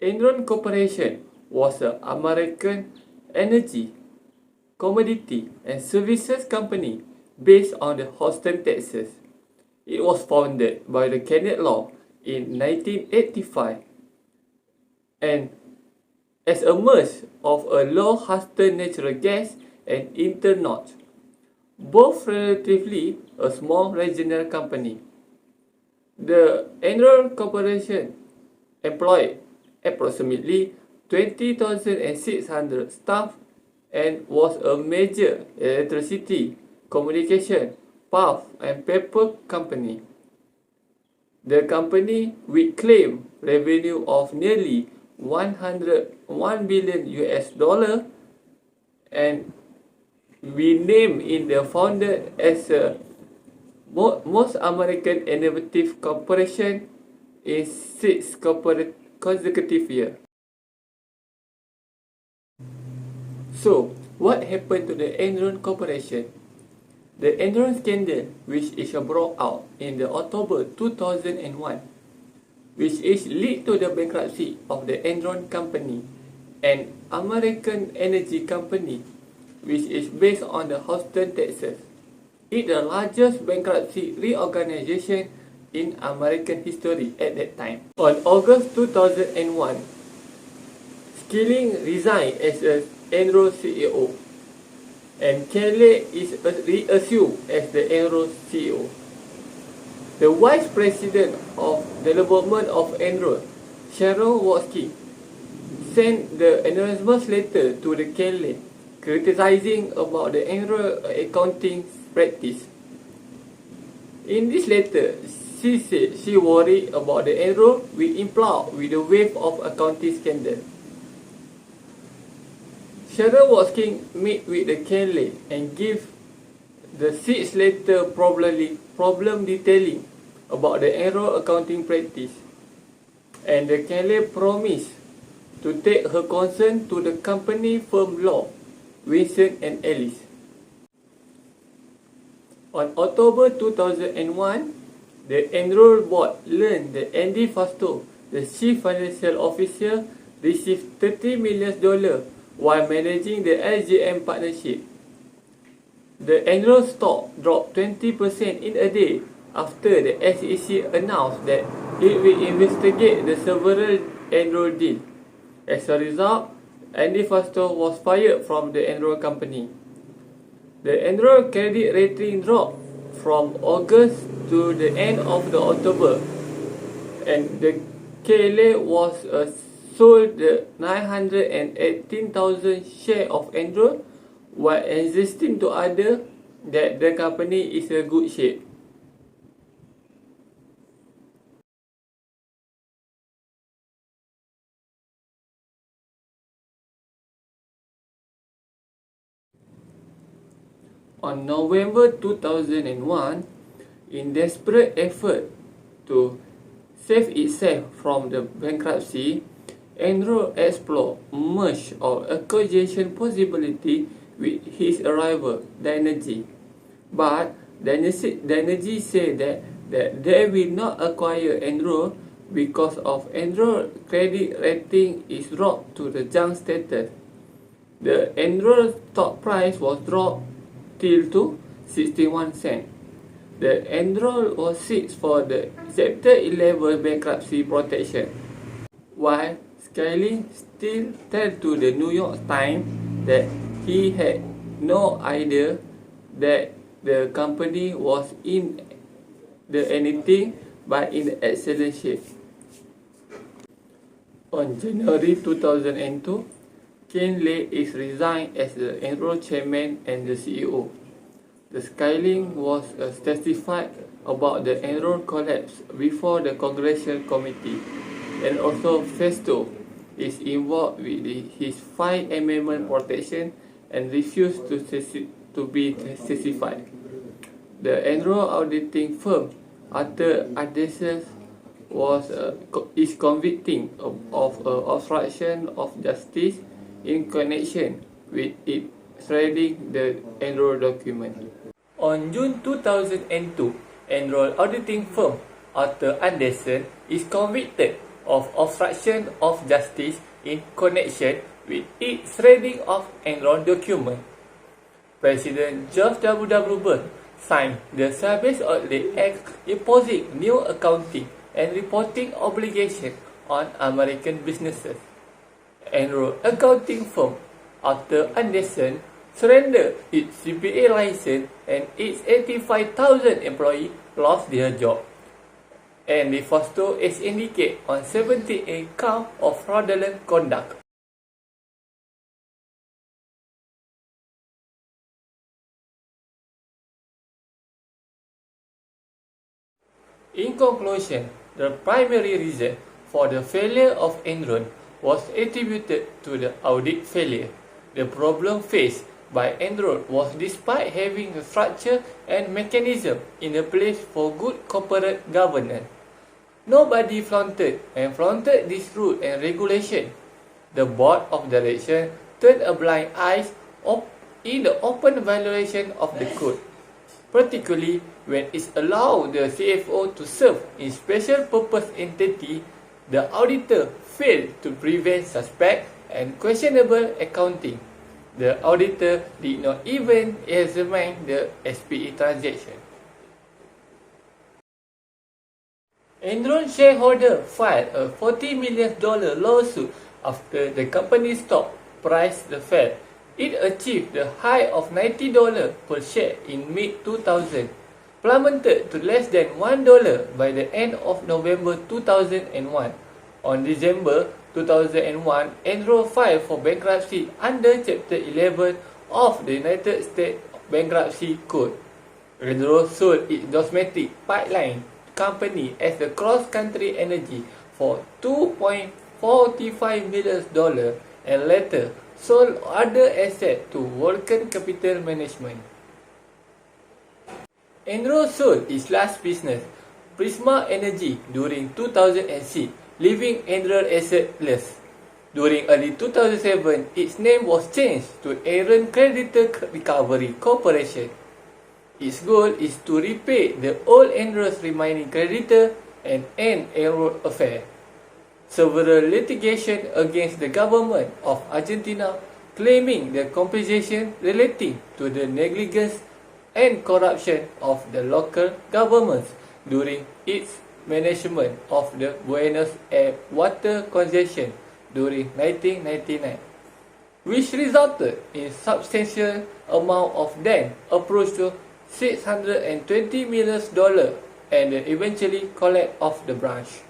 Enron Corporation was an American energy, commodity and services company based on the Houston, Texas. It was founded by the Kenneth Law in 1985 and as a merge of a low Houston natural gas and Internorth, both relatively a small regional company. The Enron Corporation employed approximately 20,600 staff and was a major electricity, communication, pulp and paper company. The company with claimed revenue of nearly 101 billion US dollar and we named in the founder as a most American innovative corporation in 6 consecutive years. So, what happened to the Enron Corporation? The Enron scandal, which is brought out in the October 2001, which is lead to the bankruptcy of the Enron Company, an American energy company, which is based on the Houston, Texas. It is the largest bankruptcy reorganization in American history at that time. On August 2001, Skilling resigned as an Enron CEO, and Kelly is reassumed as the Enron CEO. The Vice President of Development of Enron, Sharon Watsky, sent the anonymous letter to the Kelly criticizing about the Enron accounting practice. In this letter, she said she worried about the Enron will implode with the wave of accounting scandal. Sharon Watsky met with the Kelly and gave the 6 letter problem detailing about the Enron accounting practice, and the Kelly promised to take her concern to the company firm law, Wilson and Ellis. On October 2001, the Enron board learned that Andy Fausto, the chief financial officer, received $30 million while managing the LGM partnership. The Enron stock dropped 20% in a day after the SEC announced that it will investigate the several Enron deals. As a result, Andy Fausto was fired from the Enron company. The Enron credit rating dropped from August to the end of the October, and the Kelly was sold the 918,000 shares of Enron while insisting to others that the company is in good shape. On November 2001, in desperate effort to save itself from the bankruptcy, Enron explored merge or acquisition possibility with his rival, Dynegy. But Dynegy said that they will not acquire Enron because of Enron credit rating is dropped to the junk status. The Enron stock price was dropped till to 61 cents. The Enron was seized for the Chapter 11 bankruptcy protection, while Skilling still told to the New York Times that he had no idea that the company was in anything but in excellent shape. On January 2002, Ken Lay is resigned as the Enron chairman and the CEO. The Skilling was testified about the Enron collapse before the Congressional Committee, and also Fausto is involved with his 5th Amendment protection and refused to be testified. The Enron auditing firm, after Adesses, is convicting of obstruction of justice in connection with it shredding the Enron document. On June 2002, Enron auditing firm Arthur Andersen is convicted of obstruction of justice in connection with its reading of Enron document. President George W. Bush signed the Service Outlay Act imposing new accounting and reporting obligations on American businesses. Enron accounting firm Arthur Andersen surrendered its CPA license and its 85,000 employees lost their job. And the FOSTO is indicated on 78 counts of fraudulent conduct. In conclusion, the primary reason for the failure of Enron was attributed to the audit failure. The problem faced by Enron was despite having a structure and mechanism in place for good corporate governance. Nobody flaunted this rule and regulation. The board of directors turned a blind eye in the open violation of the code, particularly when it allowed the CFO to serve in special purpose entity. The auditor failed to prevent suspect and questionable accounting. The auditor did not even examine the SPE transaction. Enron shareholder filed a $40 million lawsuit after the company's stock price fell. It achieved the high of $90 per share in mid-2000, plummeted to less than $1 by the end of November 2001. On December 2001, Enron filed for bankruptcy under Chapter 11 of the United States Bankruptcy Code. Enron sold its domestic pipeline company as a cross-country energy for $2.45 million and later sold other assets to Vulcan Capital Management. Enron sold its last business, Prisma Energy, during 2006, leaving Enron assetless. During early 2007, its name was changed to Enron Creditor Recovery Corporation. Its goal is to repay the old Enron's remaining creditor and end Enron affair. Several litigation against the government of Argentina claiming the compensation relating to the negligence and corruption of the local governments during its management of the Buenos Aires water concession during 1999, which resulted in substantial amount of debt approached to $620 million and the eventually collapse of the branch.